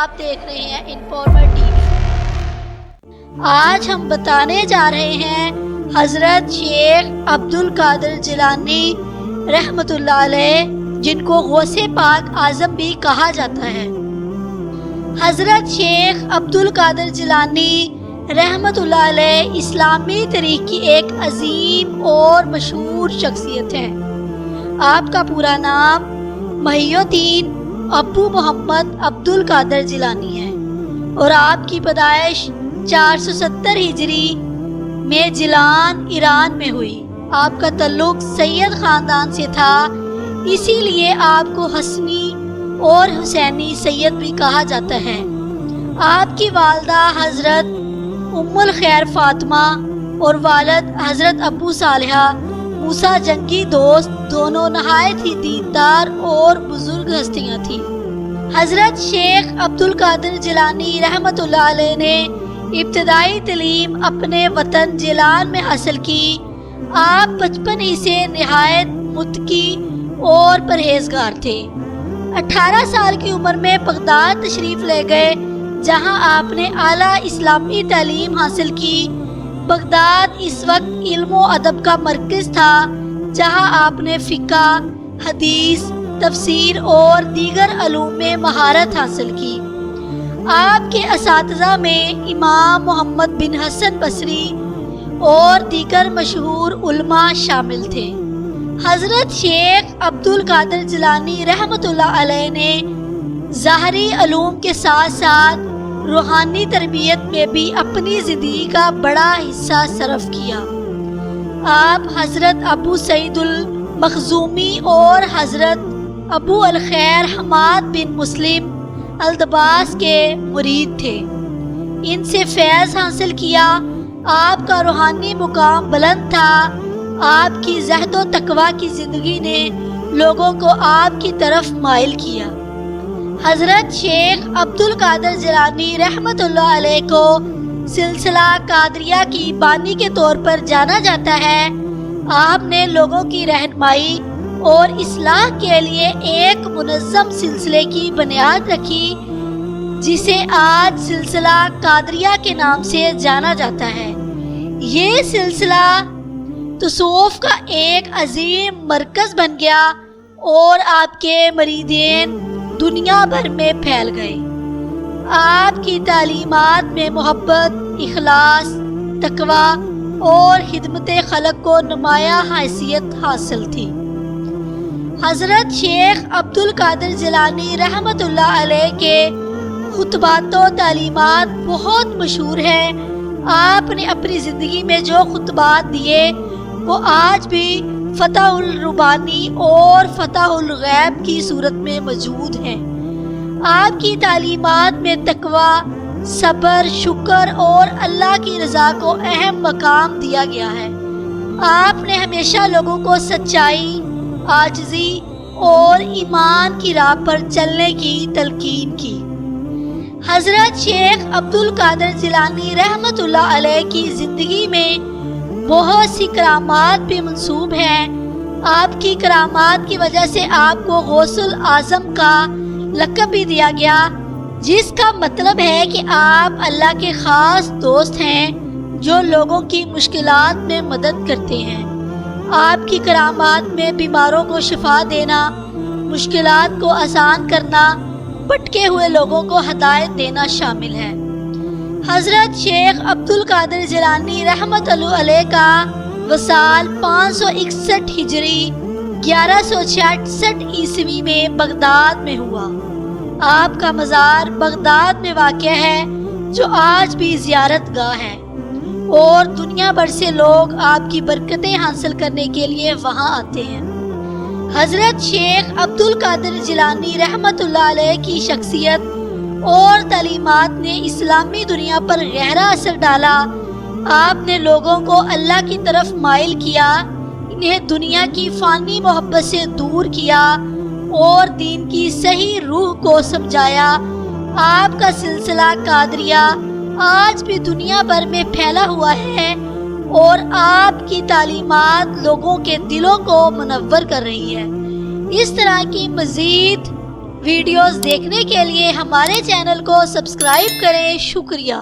آپ دیکھ رہے ہیں انفارمر ٹی وی۔ آج ہم بتانے جا رہے ہیں حضرت شیخ عبدالقادر جیلانی رحمۃ اللہ علیہ، جن کو غوث پاک اعظم بھی کہا جاتا ہے۔ حضرت شیخ عبدالقادر جیلانی رحمۃ اللہ علیہ اسلامی تاریخ کی ایک عظیم اور مشہور شخصیت ہے۔ آپ کا پورا نام محی الدین ابو محمد عبدالقادر جیلانی ہے اور آپ کی پیدائش 470 ہجری میں جیلان، ایران میں ہوئی۔ آپ کا تعلق سید خاندان سے تھا، اسی لیے آپ کو حسنی اور حسینی سید بھی کہا جاتا ہے۔ آپ کی والدہ حضرت ام الخیر فاطمہ اور والد حضرت ابو صالحہ موسیٰ جنگی دوست دونوں نہایت ہی دیندار اور بزرگ ہستیاں تھیں۔ حضرت شیخ عبدالقادر جیلانی رحمۃ اللہ علیہ نے ابتدائی تعلیم اپنے وطن جیلان میں حاصل کی۔ آپ بچپن ہی سے نہایت متقی اور پرہیزگار تھے۔ 18 سال کی عمر میں بغداد تشریف لے گئے، جہاں آپ نے اعلیٰ اسلامی تعلیم حاصل کی۔ بغداد اس وقت علم و ادب کا مرکز تھا، جہاں آپ نے فقہ، حدیث، تفسیر اور دیگر علوم میں مہارت حاصل کی۔ آپ کے اساتذہ میں امام محمد بن حسن بصری اور دیگر مشہور علماء شامل تھے۔ حضرت شیخ عبدالقادر جیلانی رحمۃ اللہ علیہ نے ظاہری علوم کے ساتھ ساتھ روحانی تربیت میں بھی اپنی زندگی کا بڑا حصہ صرف کیا۔ آپ حضرت ابو سعید المخزومی اور حضرت ابو الخیر حماد بن مسلم الدباس کے مرید تھے، ان سے فیض حاصل کیا۔ آپ کا روحانی مقام بلند تھا۔ آپ کی زہد و تقویٰ کی زندگی نے لوگوں کو آپ کی طرف مائل کیا۔ حضرت شیخ عبدالقادر جیلانی رحمۃ اللہ علیہ کو سلسلہ قادریہ کی بانی کے طور پر جانا جاتا ہے۔ آپ نے لوگوں کی رہنمائی اور اصلاح کے لیے ایک منظم سلسلے کی بنیاد رکھی، جسے آج سلسلہ قادریہ کے نام سے جانا جاتا ہے۔ یہ سلسلہ تصوف کا ایک عظیم مرکز بن گیا اور آپ کے مریدین دنیا بھر میں پھیل گئے۔ آپ کی تعلیمات میں محبت، اخلاص، تقویٰ اور خدمت خلق کو نمایاں حیثیت حاصل تھی۔ حضرت شیخ عبدالقادر جیلانی رحمۃ اللہ علیہ کے خطبات و تعلیمات بہت مشہور ہیں۔ آپ نے اپنی زندگی میں جو خطبات دیے وہ آج بھی فتح الربانی اور فتح الغیب کی صورت میں موجود ہیں۔ آپ کی تعلیمات میں تقویٰ، صبر، شکر اور اللہ کی رضا کو اہم مقام دیا گیا ہے۔ آپ نے ہمیشہ لوگوں کو سچائی، عاجزی اور ایمان کی راہ پر چلنے کی تلقین کی۔ حضرت شیخ عبدالقادر جیلانی رحمۃ اللہ علیہ کی زندگی میں بہت سی کرامات بھی منسوب ہیں۔ آپ کی کرامات کی وجہ سے آپ کو غوث الاعظم کا لقب بھی دیا گیا، جس کا مطلب ہے کہ آپ اللہ کے خاص دوست ہیں جو لوگوں کی مشکلات میں مدد کرتے ہیں۔ آپ کی کرامات میں بیماروں کو شفا دینا، مشکلات کو آسان کرنا، بھٹکے ہوئے لوگوں کو ہدایت دینا شامل ہے۔ حضرت شیخ عبدالقادر جیلانی رحمۃ اللہ علیہ کا وصال 561 ہجری 1166 عیسوی میں بغداد میں ہوا۔ آپ کا مزار بغداد میں واقع ہے، جو آج بھی زیارت گاہ ہے اور دنیا بھر سے لوگ آپ کی برکتیں حاصل کرنے کے لیے وہاں آتے ہیں۔ حضرت شیخ عبدالقادر جیلانی رحمۃ اللہ علیہ کی شخصیت اور تعلیمات نے اسلامی دنیا پر گہرا اثر ڈالا۔ آپ نے لوگوں کو اللہ کی طرف مائل کیا، انہیں دنیا کی فانی محبت سے دور کیا اور دین کی صحیح روح کو سمجھایا۔ آپ کا سلسلہ قادریہ آج بھی دنیا بھر میں پھیلا ہوا ہے اور آپ کی تعلیمات لوگوں کے دلوں کو منور کر رہی ہے۔ اس طرح کی مزید ویڈیوز دیکھنے کے لیے ہمارے چینل کو سبسکرائب کریں. شکریہ.